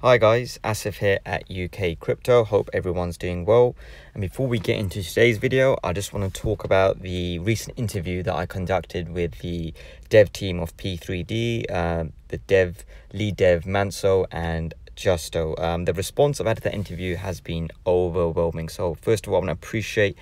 Hi guys, Asif here at UK Crypto. Hope everyone's doing well. And before we get into today's video, I just want to talk about the recent interview that I conducted with the dev team of P3D, the lead dev Manso and Justo. The response I've had to that interview has been overwhelming. So first of all, I want to appreciate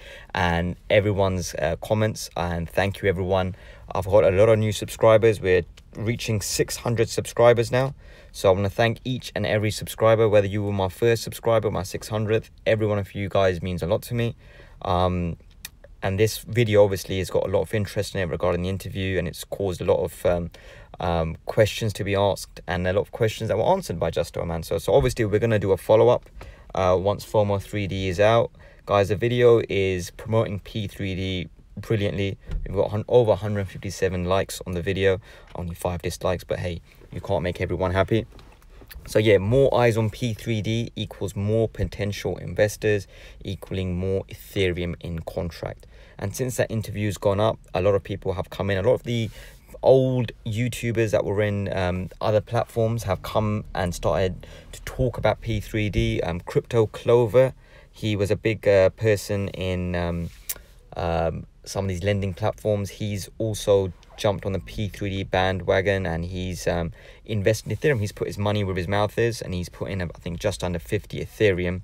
everyone's comments, and thank you everyone. I've got a lot of new subscribers. We're reaching 600 subscribers now. So I want to thank each and every subscriber, whether you were my first subscriber, my 600th. Every one of you guys means a lot to me. And this video obviously has got a lot of interest in it regarding the interview, and it's caused a lot of questions to be asked and a lot of questions that were answered by Justo and Manso. So obviously we're going to do a follow-up once PhoMo3D is out. Guys, the video is promoting P3D brilliantly. We've got over 157 likes on the video, only 5 dislikes, but hey, you can't make everyone happy. So yeah, more eyes on P3D equals more potential investors, equaling more Ethereum in contract. And since that interview's gone up, a lot of people have come in. A lot of the old YouTubers that were in other platforms have come and started to talk about P3D. Crypto Clover, he was a big person in some of these lending platforms. He's also jumped on the P3D bandwagon, and he's invested in Ethereum. He's put his money where his mouth is, and he's put in, I think, just under 50 Ethereum.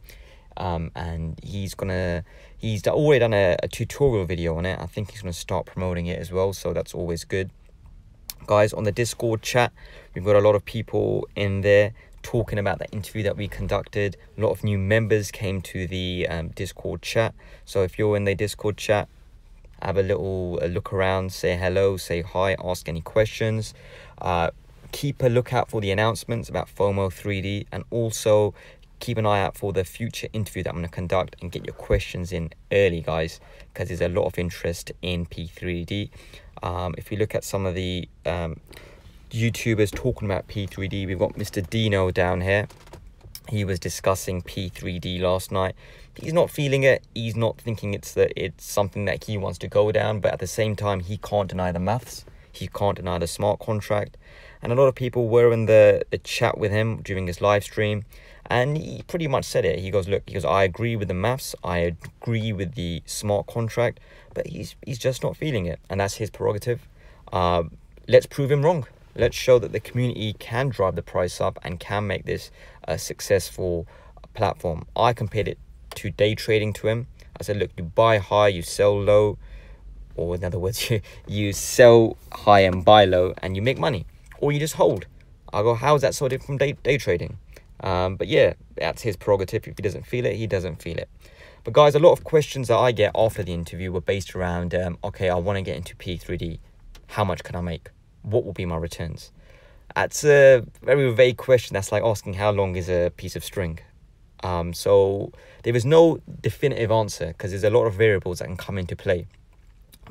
And he's already done a tutorial video on it. I think he's gonna start promoting it as well, so that's always good. Guys, on the Discord chat, we've got a lot of people in there talking about the interview that we conducted. A lot of new members came to the Discord chat. So if you're in the Discord chat, have a little look around, say hello, say hi, ask any questions. Keep a lookout for the announcements about PhoMo3D, and also keep an eye out for the future interview that I'm going to conduct, and get your questions in early, guys, because there's a lot of interest in P3D. If you look at some of the YouTubers talking about P3D, we've got Mr. Dino down here. He was discussing P3D last night. He's not feeling it. He's not thinking it's something that he wants to go down, but at the same time, he can't deny the maths. He can't deny the smart contract. And a lot of people were in the chat with him during his live stream, and he pretty much said it. He goes, look, I agree with the maths, I agree with the smart contract, but he's just not feeling it, and that's his prerogative. Let's prove him wrong. Let's show that the community can drive the price up and can make this a successful platform. I compared it to day trading to him. I said, look, you buy high, you sell low, or in other words, you sell high and buy low, and you make money, or you just hold. I go, how is that so different from day trading? But yeah, that's his prerogative. If he doesn't feel it, he doesn't feel it. But guys, a lot of questions that I get after the interview were based around, okay, I want to get into P3D. How much can I make? What will be my returns? That's a very vague question. That's like asking how long is a piece of string. So there is no definitive answer, because there's a lot of variables that can come into play.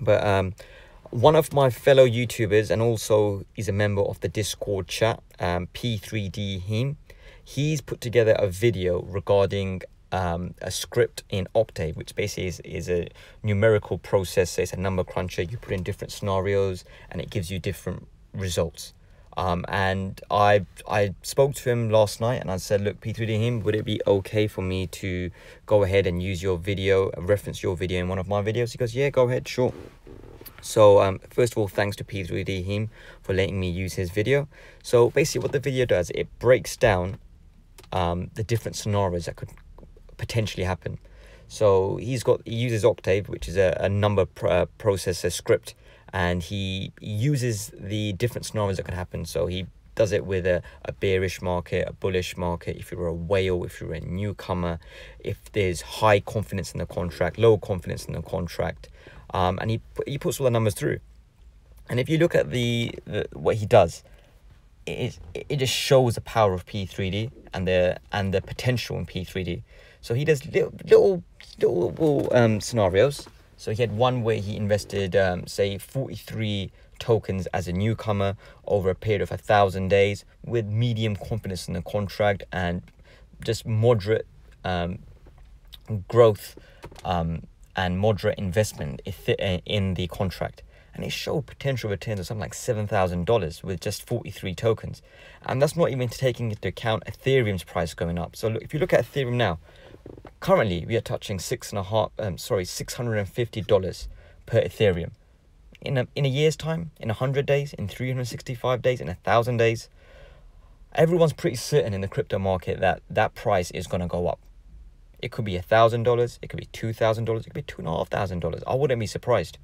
But one of my fellow YouTubers, and also he's a member of the Discord chat, P3D him, he's put together a video regarding a script in Octave, which basically is a numerical process. It's a number cruncher. You put in different scenarios and it gives you different results. And I spoke to him last night, and I said, look, P3D him, would it be okay for me to go ahead and use your video, reference your video in one of my videos? He goes, yeah, go ahead, sure. So first of all, thanks to P3D him for letting me use his video. So basically what the video does, it breaks down the different scenarios that could potentially happen. So he uses Octave, which is a number processor script, and he uses the different scenarios that can happen. So he does it with a bearish market, a bullish market, if you're a whale, if you're a newcomer, if there's high confidence in the contract, low confidence in the contract, and he puts all the numbers through. And if you look at what he does, it just shows the power of P3D and the potential in P3D. So he does little scenarios. So he had one where he invested, say, 43 tokens as a newcomer over a period of 1,000 days with medium confidence in the contract and just moderate growth and moderate investment in the contract. and it showed potential returns of something like $7,000 with just 43 tokens. And that's not even taking into account Ethereum's price going up. So look, if you look at Ethereum now, currently we are touching $650 per Ethereum. In a year's time, in 100 days, in 365 days, in 1,000 days, everyone's pretty certain in the crypto market that that price is going to go up. It could be $1,000, it could be $2,000, it could be $2,500. I wouldn't be surprised.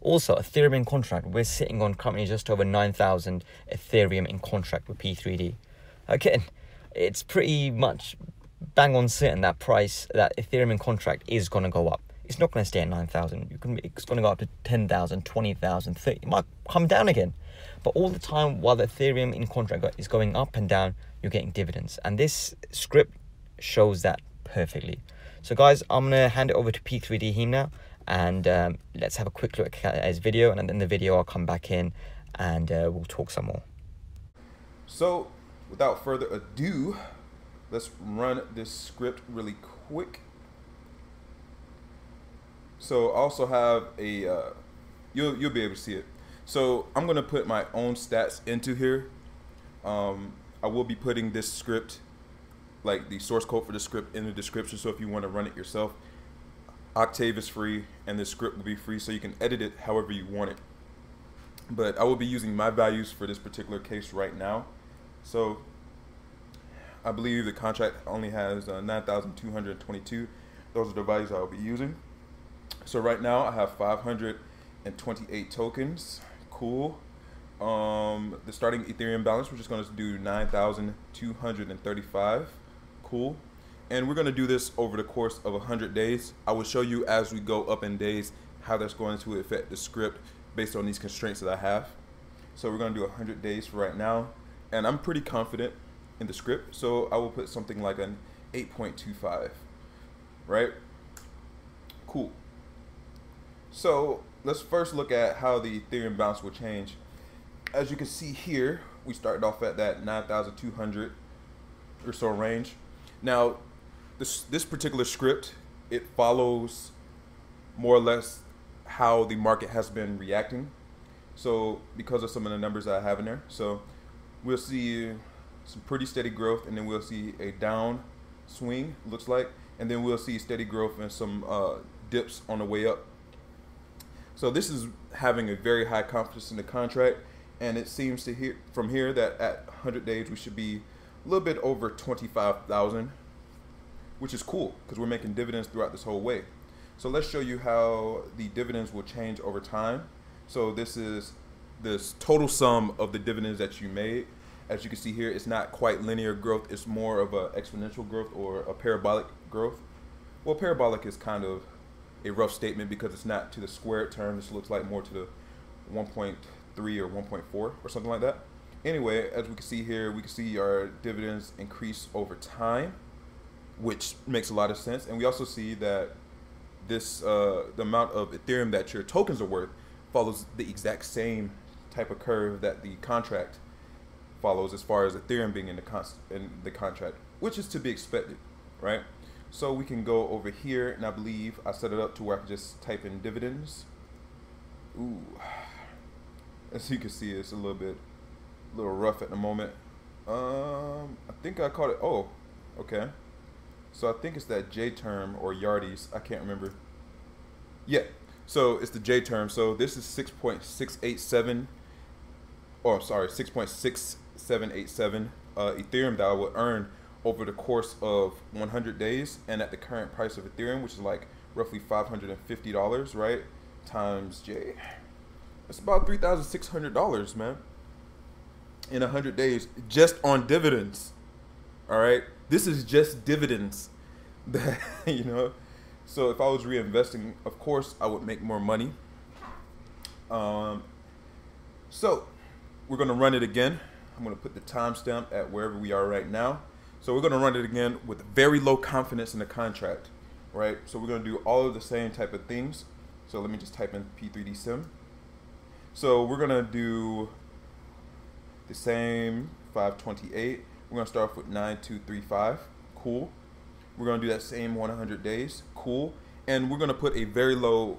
Also, Ethereum in contract, we're sitting on currently just over 9,000 Ethereum in contract with P3D. Again, it's pretty much bang on certain that price, that Ethereum in contract is going to go up. It's not going to stay at 9,000. It's going to go up to 10,000, 20,000, 30. It might come down again. But all the time, while the Ethereum in contract is going up and down, you're getting dividends. And this script shows that perfectly. So guys, I'm going to hand it over to P3D here now. And let's have a quick look at his video. And then in the video, I'll come back in and we'll talk some more. So without further ado, let's run this script really quick. So I also have a, you'll be able to see it. So I'm gonna put my own stats into here. I will be putting this script, like the source code for the script, in the description. So if you want to run it yourself, Octave is free and the script will be free, so you can edit it however you want it. But I will be using my values for this particular case right now. So I believe the contract only has 9,222. Those are the values I will be using. So right now I have 528 tokens. Cool. The starting Ethereum balance, we're just going to do 9,235. Cool. And we're going to do this over the course of 100 days. I will show you as we go up in days how that's going to affect the script based on these constraints that I have. So we're going to do 100 days for right now. And I'm pretty confident in the script, so I will put something like an 8.25, right? Cool. So let's first look at how the Ethereum balance will change. As you can see here, we started off at that 9,200 or so range. Now, this particular script, it follows more or less how the market has been reacting. So because of some of the numbers that I have in there, so we'll see some pretty steady growth, and then we'll see a down swing, looks like, and then we'll see steady growth and some dips on the way up. So this is having a very high confidence in the contract, and it seems to from here that at 100 days we should be a little bit over 25,000, which is cool because we're making dividends throughout this whole way. So let's show you how the dividends will change over time. So this is this total sum of the dividends that you made. As you can see here, it's not quite linear growth. It's more of an exponential growth or a parabolic growth. Well, parabolic is kind of a rough statement because it's not to the squared term. This looks like more to the 1.3 or 1.4 or something like that. Anyway, as we can see here, we can see our dividends increase over time, which makes a lot of sense. And we also see that this the amount of Ethereum that your tokens are worth follows the exact same type of curve that the contract follows, as far as Ethereum being in the contract, which is to be expected, right? So we can go over here, and I believe I set it up to where I can just type in dividends. Ooh, as you can see, it's a little rough at the moment. I think I caught it. Oh, okay. So I think it's that J term or Yardies. I can't remember. Yeah. So it's the J term. So this is 6.687. Oh, sorry, 6.6787 Ethereum that I will earn over the course of 100 days, and at the current price of Ethereum, which is like roughly $550, right? Times J. It's about $3,600, man, in 100 days, just on dividends. All right, this is just dividends, you know. So if I was reinvesting, of course, I would make more money. So we're gonna run it again. I'm gonna put the timestamp at wherever we are right now. So we're gonna run it again with very low confidence in the contract, right? So we're gonna do all of the same type of things. So let me just type in P3D sim. So we're gonna do the same 528. We're gonna start off with 9235, cool. We're gonna do that same 100 days, cool. And we're gonna put a very low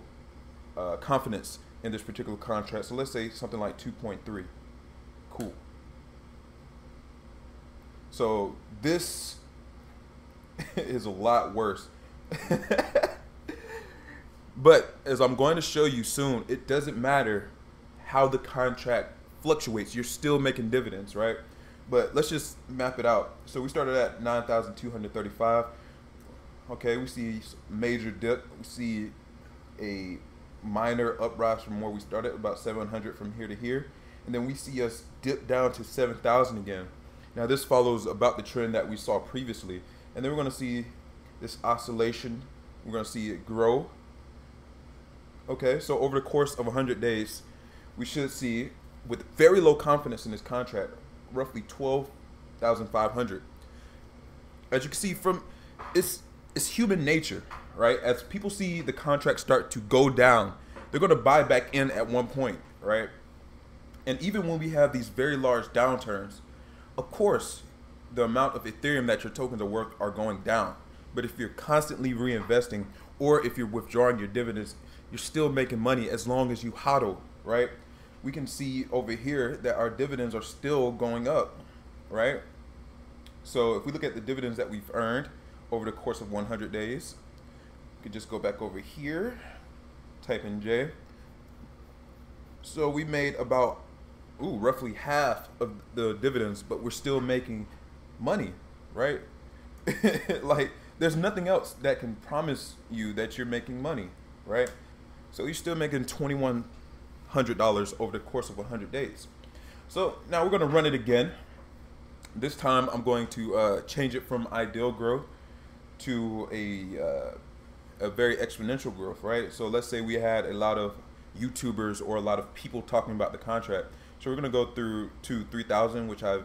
confidence in this particular contract. So let's say something like 2.3. Cool. So this is a lot worse. But as I'm going to show you soon, it doesn't matter how the contract fluctuates. You're still making dividends, right? But let's just map it out. So we started at 9,235. Okay, we see major dip. We see a minor uprise from where we started, about 700 from here to here. And then we see us dip down to 7,000 again. Now this follows about the trend that we saw previously. And then we're going to see this oscillation. We're going to see it grow. Okay, so over the course of 100 days, we should see, with very low confidence in this contract, roughly 12,500. As you can see from, it's human nature, right? As people see the contract start to go down, they're going to buy back in at one point, right? And even when we have these very large downturns, of course, the amount of Ethereum that your tokens are worth are going down. But if you're constantly reinvesting, or if you're withdrawing your dividends, you're still making money as long as you hodl, right? We can see over here that our dividends are still going up, right? So if we look at the dividends that we've earned over the course of 100 days, we could just go back over here, type in J. So we made about, roughly half of the dividends, but we're still making money, right? Like, there's nothing else that can promise you that you're making money, right? So you're still making $2,100 over the course of 100 days. So now we're going to run it again. This time I'm going to change it from ideal growth to a very exponential growth, right? So let's say we had a lot of YouTubers or a lot of people talking about the contract. So we're going to go through to 3,000, which I've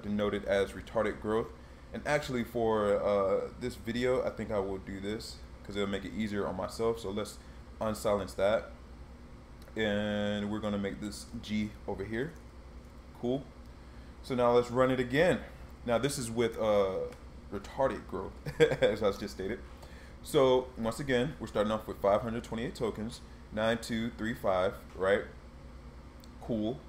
denoted as retarded growth. And actually for this video, I think I will do this because it'll make it easier on myself. So let's unsilence that. And we're going to make this G over here. Cool. So now let's run it again. Now this is with retarded growth, as I just stated. So once again, we're starting off with 528 tokens, 9235, right? Cool.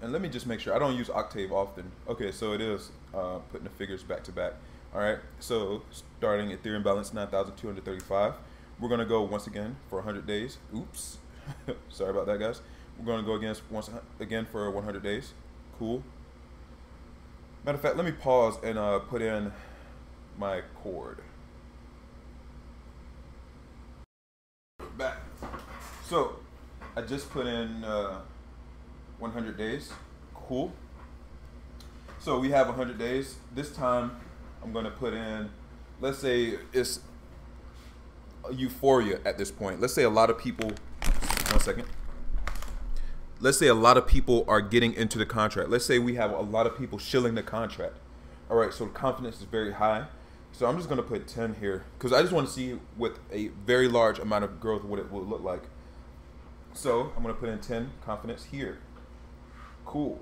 And let me just make sure, I don't use Octave often. Okay, so it is putting the figures back to back. All right, so starting Ethereum balance 9,235. We're gonna go once again for 100 days. Oops, sorry about that, guys. We're gonna go once again for 100 days. Cool. Matter of fact, let me pause and put in my cord. Back. So I just put in 100 days. Cool. So we have 100 days. This time I'm going to put in, let's say it's euphoria at this point. Let's say a lot of people, one second. Let's say a lot of people are getting into the contract. Let's say we have a lot of people shilling the contract. All right, so the confidence is very high. So I'm just going to put 10 here because I just want to see with a very large amount of growth what it will look like. So I'm going to put in 10 confidence here. Cool.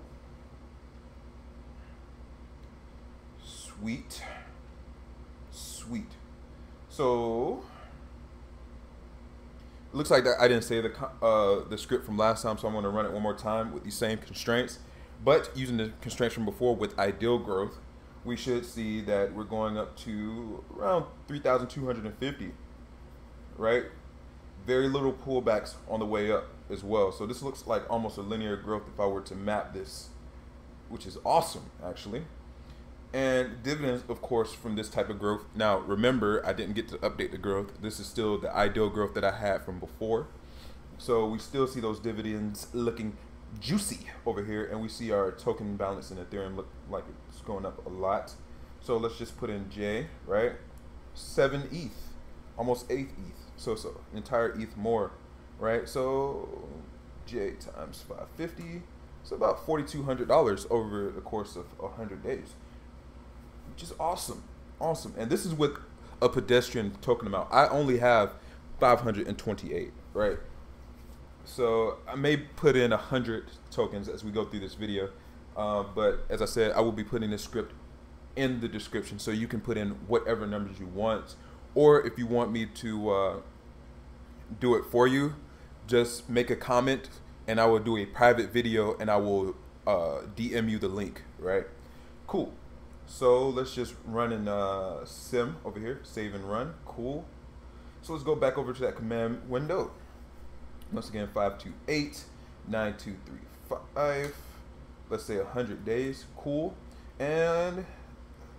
Sweet. Sweet. So it looks like that I didn't say the script from last time, so I'm going to run it one more time with these same constraints. But using the constraints from before with ideal growth, we should see that we're going up to around 3,250, right? Very little pullbacks on the way up as well. So this looks like almost a linear growth if I were to map this, which is awesome, actually. And dividends, of course, from this type of growth. Now, remember, I didn't get to update the growth. This is still the ideal growth that I had from before. So we still see those dividends looking juicy over here, and we see our token balance in Ethereum look like it's going up a lot. So let's just put in J, right? 7 ETH, almost 8 ETH. So it's an entire ETH more, right? So J times 550, it's about $4,200 over the course of 100 days, which is awesome, awesome. And this is with a pedestrian token amount. I only have 528, right? So I may put in 100 tokens as we go through this video, but as I said, I will be putting this script in the description so you can put in whatever numbers you want, or if you want me to do it for you, just make a comment and I will do a private video and I will DM you the link, right? Cool. So let's just run in sim over here, save and run. Cool. So let's go back over to that command window. Once again, 528-9235. Let's say 100 days. Cool. And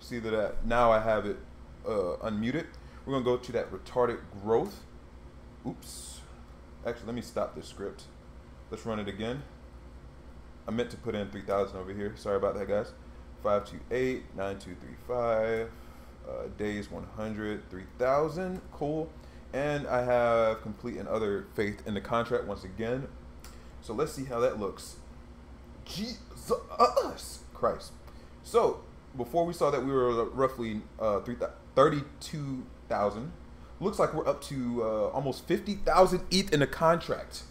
see that now I have it unmuted. We're gonna go to that retarded growth. Oops. Actually, let me stop this script. Let's run it again. I meant to put in 3,000 over here. Sorry about that, guys. 528-9235. Days 100, 3,000. Cool. And I have complete and other faith in the contract once again. So let's see how that looks. Jesus Christ. So before we saw that we were roughly 32,000. Looks like we're up to almost 50,000 ETH in the contract.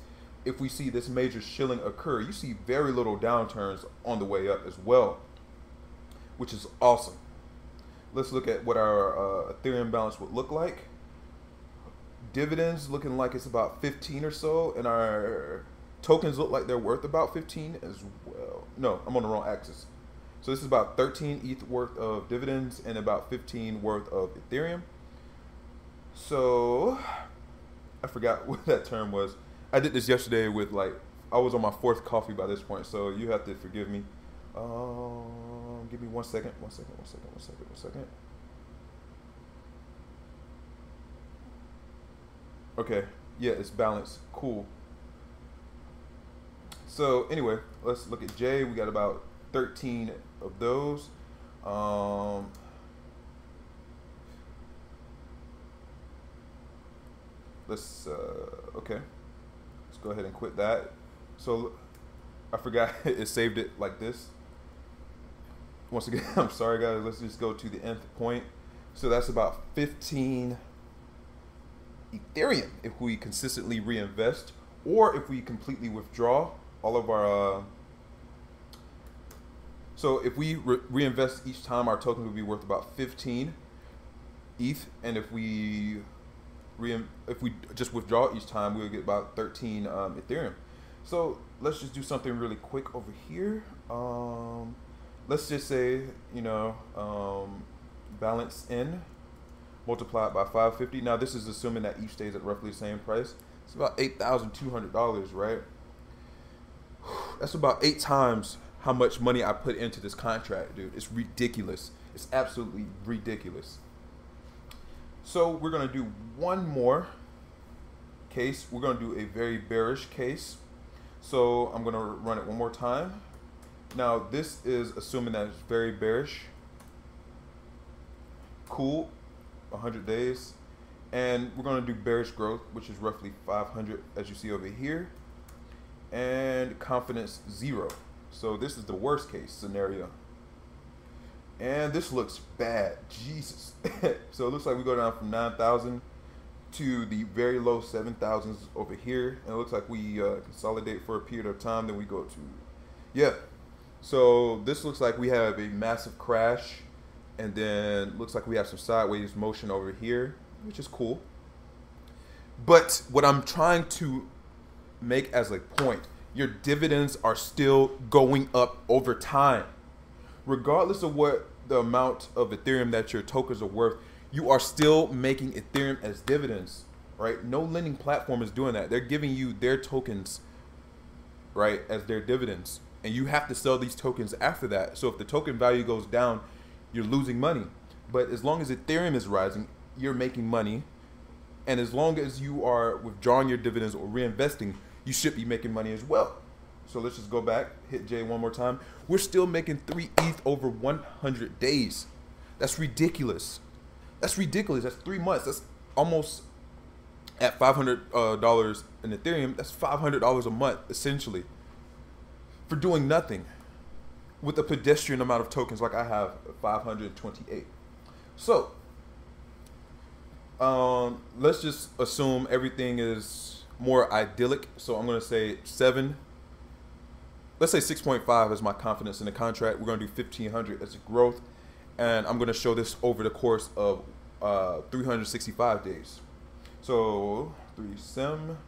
If we see this major shilling occur, you see very little downturns on the way up as well, which is awesome. Let's look at what our Ethereum balance would look like. Dividends looking like it's about 15 or so, and our tokens look like they're worth about 15 as well. No, I'm on the wrong axis. So this is about 13 ETH worth of dividends and about 15 worth of Ethereum. So I forgot what that term was. I did this yesterday with I was on my 4th coffee by this point, so you have to forgive me. Give me 1 second. Okay, yeah, it's balanced. Cool. So anyway, let's look at J. We got about 13 of those. Okay, let's go ahead and quit that. So I forgot it saved it like this. Once again, I'm sorry guys, let's just go to the nth point. So that's about 15 Ethereum if we consistently reinvest, or if we completely withdraw all of our so if we reinvest each time, our token would be worth about 15 ETH, and if we just withdraw each time, we'll get about 13 Ethereum. So let's just do something really quick over here. Let's just say, balance in multiplied by 550. Now this is assuming that each stays at roughly the same price. It's about $8,200, right? That's about 8 times how much money I put into this contract, dude. It's ridiculous. It's absolutely ridiculous. So we're gonna do one more case. We're gonna do a very bearish case. So I'm gonna run it one more time. Now this is assuming that it's very bearish. Cool, 100 days. And we're gonna do bearish growth, which is roughly 500, as you see over here. And confidence 0. So this is the worst case scenario. And this looks bad, Jesus. So it looks like we go down from 9,000 to the very low 7,000s over here. And it looks like we consolidate for a period of time, then we go to, yeah. So this looks like we have a massive crash, and then looks like we have some sideways motion over here, which is cool. But what I'm trying to make as a point, your dividends are still going up over time. Regardless of what the amount of Ethereum that your tokens are worth, you are still making Ethereum as dividends, right? No lending platform is doing that. They're giving you their tokens, right, as their dividends. And you have to sell these tokens after that. So if the token value goes down, you're losing money. But as long as Ethereum is rising, you're making money. And as long as you are withdrawing your dividends or reinvesting, you should be making money as well. So let's just go back, hit J one more time. We're still making 3 ETH over 100 days. That's ridiculous. That's ridiculous. That's 3 months. That's almost at $500 in Ethereum. That's $500 a month, essentially, for doing nothing with a pedestrian amount of tokens like I have, 528. So let's just assume everything is more idyllic. So I'm going to say 7. Let's say 6.5 is my confidence in the contract. We're going to do 1,500 as a growth. And I'm going to show this over the course of 365 days. So 3 sim,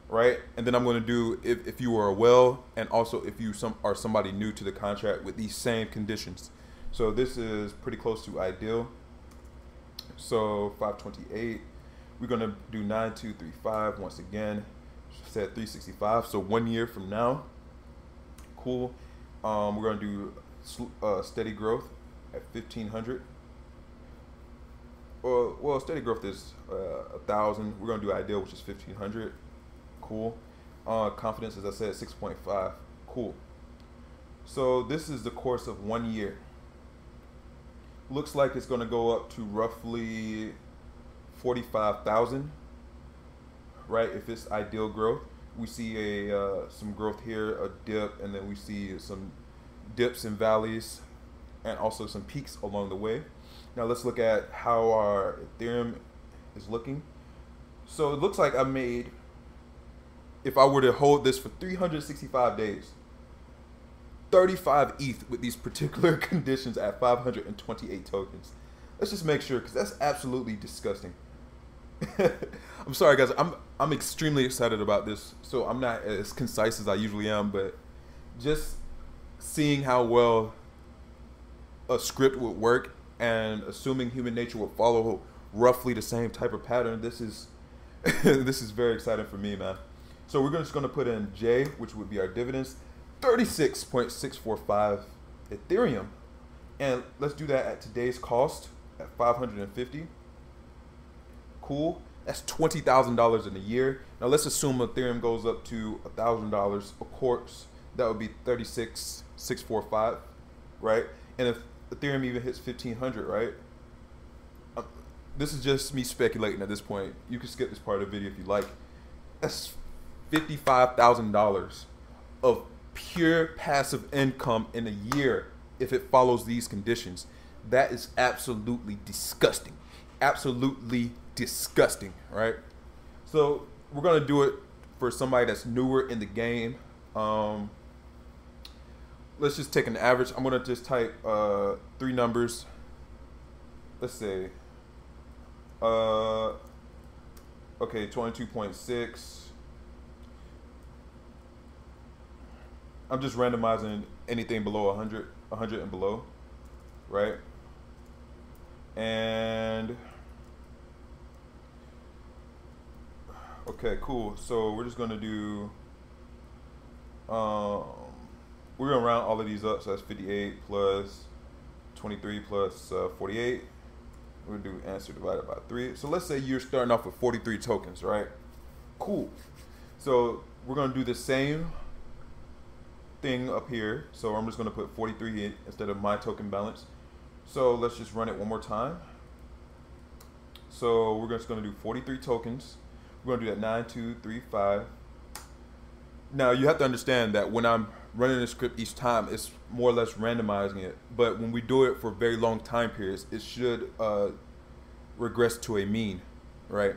right? And then I'm going to do if you are a whale, and also if you are somebody new to the contract with these same conditions. So this is pretty close to ideal. So 528, we're going to do 9235 once again. Said 365. So 1 year from now, cool. We're going to do steady growth at 1500. Well, steady growth is 1,000. We're going to do ideal, which is 1,500. Cool. Confidence, as I said, 6.5. Cool. So this is the course of 1 year. Looks like it's going to go up to roughly 45,000, right? If it's ideal growth, we see some growth here, a dip, and then we see some dips and valleys, and also some peaks along the way. Now let's look at how our Ethereum is looking. So it looks like I made, if I were to hold this for 365 days, 35 ETH with these particular conditions at 528 tokens. Let's just make sure, because that's absolutely disgusting. I'm sorry guys, I'm extremely excited about this. So I'm not as concise as I usually am, but just seeing how well a script would work and assuming human nature would follow roughly the same type of pattern, this is this is very exciting for me, man. So we're just going to put in J, which would be our dividends, 36.645 Ethereum, and let's do that at today's cost at 550. Cool. That's $20,000 in a year. Now let's assume Ethereum goes up to $1,000. Of course, that would be 36.645, right? And if Ethereum even hits 1,500, right? This is just me speculating at this point. You can skip this part of the video if you like. That's $55,000 of pure passive income in a year if it follows these conditions. That is absolutely disgusting. Absolutely disgusting, right? So we're gonna do it for somebody that's newer in the game. Let's just take an average. I'm gonna just type 3 numbers. Let's say okay, 22.6. I'm just randomizing anything below 100 and below, right? And okay, cool. So we're just gonna do we're gonna round all of these up. So that's 58 plus 23 plus 48. We're gonna do answer divided by 3. So let's say you're starting off with 43 tokens, right? Cool. So we're gonna do the same thing up here. So I'm just gonna put 43 in instead of my token balance. So let's just run it one more time. So we're just gonna do 43 tokens. We're gonna do that 9235. Now you have to understand that when I'm running the script each time, it's more or less randomizing it. But when we do it for very long time periods, it should regress to a mean, right?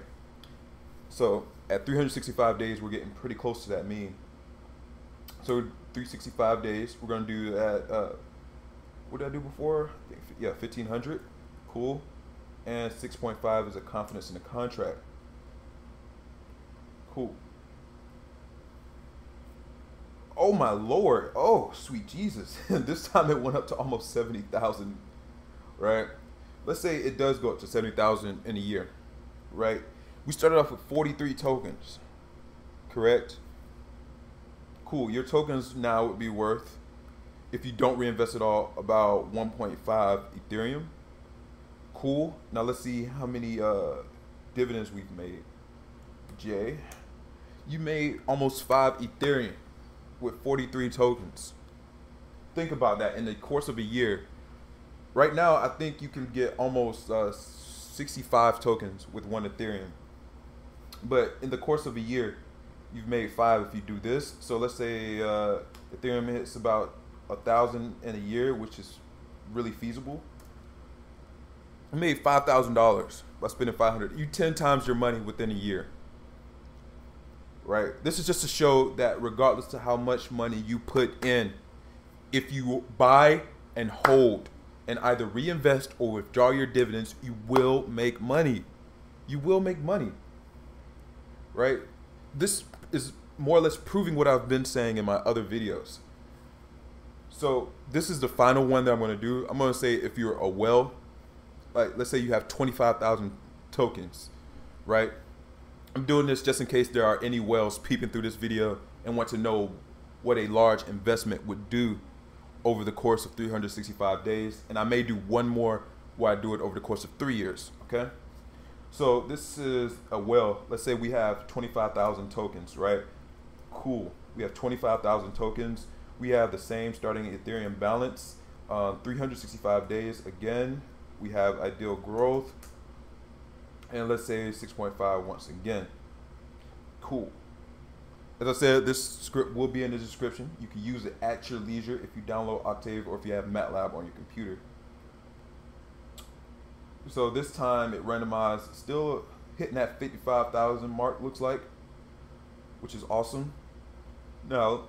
So at 365 days, we're getting pretty close to that mean. So 365 days, we're gonna do that. What did I do before? Yeah, 1,500. Cool. And 6.5 is a confidence in the contract. Cool. Oh my Lord. Oh, sweet Jesus. This time it went up to almost 70,000, right? Let's say it does go up to 70,000 in a year, right? We started off with 43 tokens, correct? Cool. Your tokens now would be worth, if you don't reinvest it all, about 1.5 Ethereum. Cool. Now let's see how many dividends we've made. Jay, you made almost 5 Ethereum with 43 tokens. Think about that in the course of a year. Right now, I think you can get almost 65 tokens with 1 Ethereum. But in the course of a year, you've made 5 if you do this. So let's say Ethereum hits about 1,000 in a year, which is really feasible. You made $5,000 by spending 500. You 10 times your money within a year. Right? This is just to show that regardless to how much money you put in, if you buy and hold and either reinvest or withdraw your dividends, you will make money. You will make money. Right? This is more or less proving what I've been saying in my other videos. So this is the final one that I'm going to do. I'm going to say if you're a whale, like let's say you have 25,000 tokens, right? I'm doing this just in case there are any whales peeping through this video and want to know what a large investment would do over the course of 365 days. And I may do one more where I do it over the course of 3 years, okay? So this is a whale. Let's say we have 25,000 tokens, right? Cool. We have 25,000 tokens. We have the same starting Ethereum balance, 365 days. Again, we have ideal growth. And let's say 6.5 once again. Cool. As I said, this script will be in the description. You can use it at your leisure if you download Octave or if you have MATLAB on your computer. So this time it randomized, still hitting that 55,000 mark, looks like, which is awesome. Now,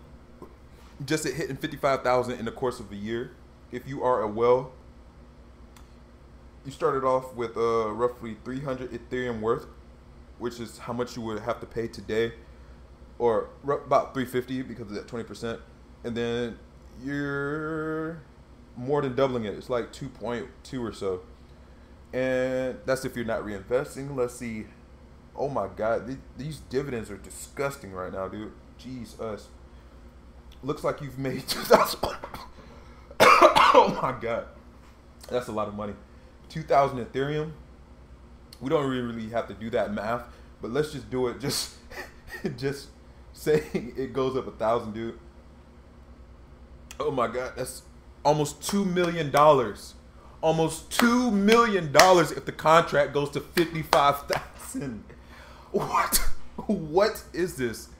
just at hitting 55,000 in the course of a year, if you are a whale, you started off with roughly 300 Ethereum worth, which is how much you would have to pay today, or about 350 because of that 20%. And then you're more than doubling it. It's like 2.2 or so. And that's if you're not reinvesting. Let's see. Oh my God, these dividends are disgusting right now, dude. Jeez, us. Looks like you've made 2,000. Oh my God, that's a lot of money. 2,000 Ethereum. We don't really have to do that math, but let's just do it. Just saying it goes up 1,000, dude. Oh my God, that's almost $2 million. Almost $2 million if the contract goes to 55,000. What is this?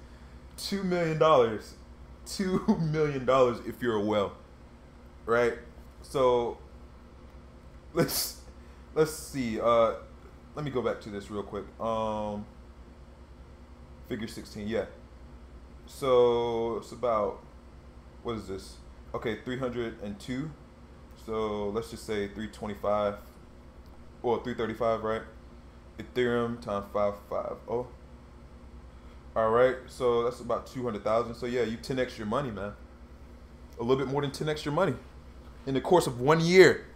$2 million. $2 million if you're a whale, right? So let's see. Let me go back to this real quick. Figure 16, yeah. So it's about, what is this? Okay, 302. So let's just say 325 or 335, right? Ethereum times 550. All right, so that's about 200,000. So yeah, you 10x your money, man. A little bit more than 10x your money in the course of 1 year.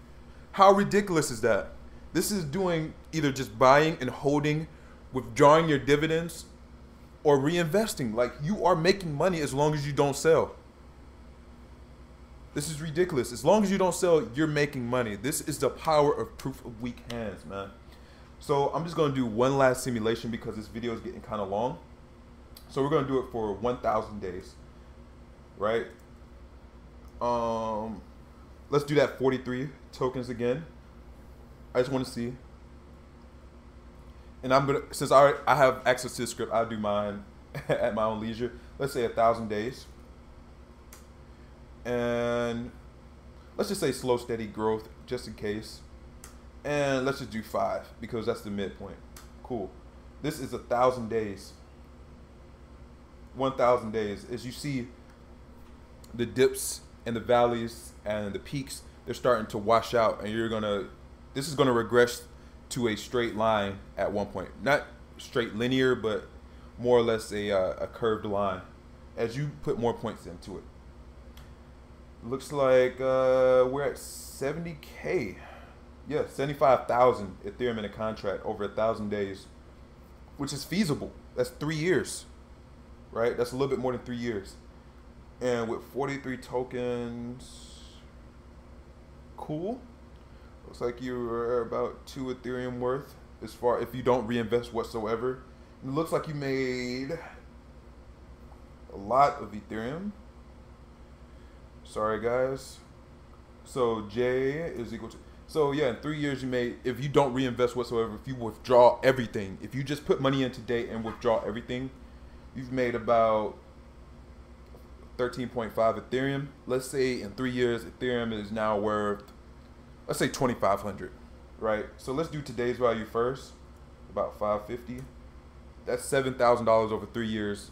How ridiculous is that? This is doing either just buying and holding, withdrawing your dividends, or reinvesting. Like, you are making money as long as you don't sell. This is ridiculous. As long as you don't sell, you're making money. This is the power of proof of weak hands, man. So I'm just gonna do one last simulation because this video is getting kind of long. So we're gonna do it for 1,000 days, right? Let's do that 43 tokens again. I just want to see. And I'm gonna, since I have access to the script, I'll do mine at my own leisure. Let's say 1,000 days. And let's just say slow, steady growth, just in case. And let's just do 5 because that's the midpoint. Cool. This is 1,000 days. 1,000 days. As you see, the dips and the valleys and the peaks, they're starting to wash out, and this is gonna regress to a straight line at one point. Not straight linear, but more or less a curved line as you put more points into it. Looks like we're at 70K. Yeah, 75,000 Ethereum in a contract over 1,000 days, which is feasible. That's 3 years, right? That's a little bit more than 3 years. And with 43 tokens, cool. Looks like you're about 2 Ethereum worth as far if you don't reinvest whatsoever. It looks like you made a lot of Ethereum. Sorry, guys. So J is equal to, so yeah, in 3 years you made, if you don't reinvest whatsoever, if you withdraw everything, if you just put money in today and withdraw everything, you've made about 13.5 Ethereum. Let's say in 3 years, Ethereum is now worth, let's say 2,500, right? So let's do today's value first, about 550. That's $7,000 over 3 years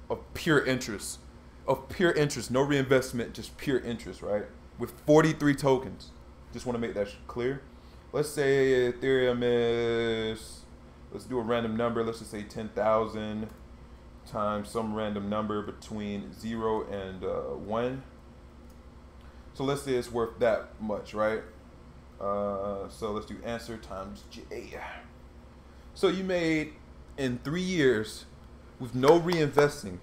of pure interest. No reinvestment, just pure interest, right? With 43 tokens. Just want to make that clear. Let's say Ethereum is, let's do a random number. Let's just say 10,000 times some random number between 0 and 1. So let's say it's worth that much, right? So let's do answer times J. So you made in 3 years with no reinvesting,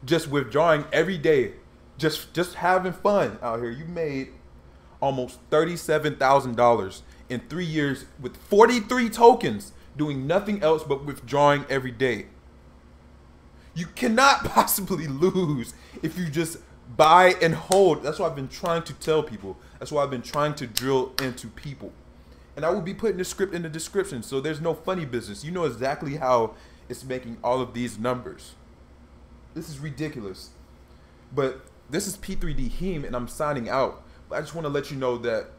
just withdrawing every day, just having fun out here. You made almost $37,000 in 3 years with 43 tokens, doing nothing else but withdrawing every day. You cannot possibly lose if you just buy and hold. That's what I've been trying to tell people. That's why I've been trying to drill into people. And I will be putting the script in the description, so there's no funny business. You know exactly how it's making all of these numbers. This is ridiculous. But this is P3D Heme, and I'm signing out. But I just want to let you know that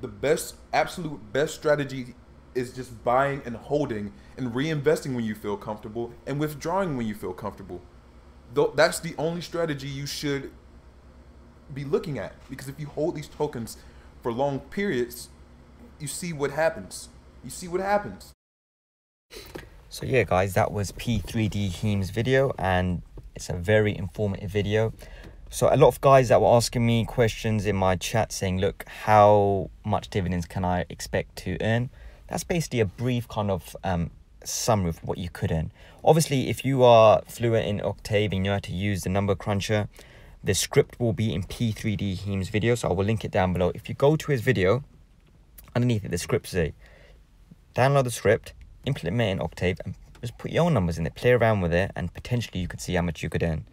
the best, absolute best strategy is just buying and holding and reinvesting when you feel comfortable and withdrawing when you feel comfortable. That's the only strategy you should be looking at, because if you hold these tokens for long periods, you see what happens. You see what happens. So yeah, guys, that was P3D Heme's video, and it's a very informative video. So a lot of guys that were asking me questions in my chat saying, look, how much dividends can I expect to earn? That's basically a brief kind of summary of what you could earn. Obviously, if you are fluent in Octave and you know how to use the number cruncher, the script will be in P3D Heme's video, so I will link it down below. If you go to his video, underneath it, the script say, download the script, implement it in Octave, and just put your own numbers in it, play around with it, and potentially you could see how much you could earn.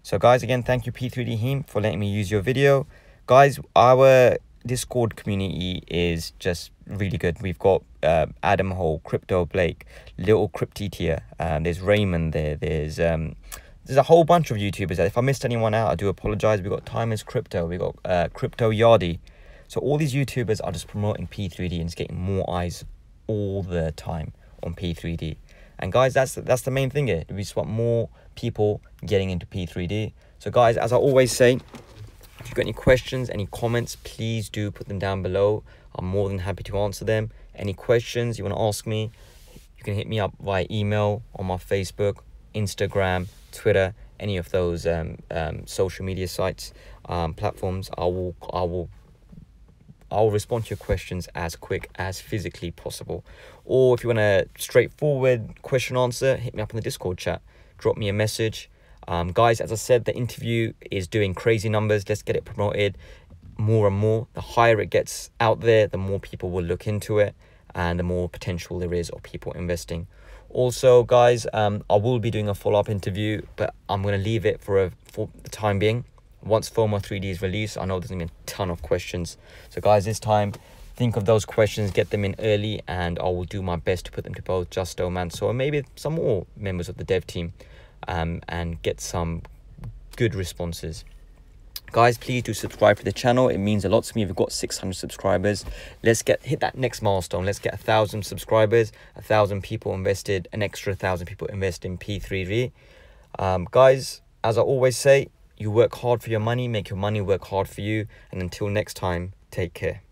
So guys, again, thank you P3D Heme for letting me use your video. Guys, our Discord community is just really good. We've got Adam Hole, Crypto Blake, Little Cryptetia, there's Raymond there, there's a whole bunch of YouTubers. If I missed anyone out, I do apologize. We've got Time is Crypto, we've got Crypto Yardi. So all these YouTubers are just promoting P3D and it's getting more eyes all the time on P3D. And guys, that's the main thing here. We just want more people getting into P3D. So guys, as I always say, if you've got any questions, any comments, please do put them down below. I'm more than happy to answer them. Any questions you want to ask me, you can hit me up via email, on my Facebook, Instagram, Twitter, any of those social media sites, platforms. I will respond to your questions as quick as physically possible. Or if you want a straightforward question answer, hit me up in the Discord chat. Drop me a message. Guys, as I said, the interview is doing crazy numbers. Let's get it promoted more and more. The higher it gets out there, the more people will look into it and the more potential there is of people investing. Also, guys, I will be doing a follow-up interview, but I'm going to leave it for the time being. Once FOMO 3D is released, I know there's going to be a ton of questions. So guys, this time, think of those questions, get them in early, and I will do my best to put them to both Justo, Mansour, and maybe some more members of the dev team, and get some good responses. Guys, please do subscribe to the channel. It means a lot to me. We've got 600 subscribers. Let's hit that next milestone. Let's get 1,000 subscribers, 1,000 people invested, an extra 1,000 people invest in P3D. Guys, as I always say, you work hard for your money, make your money work hard for you. And until next time, take care.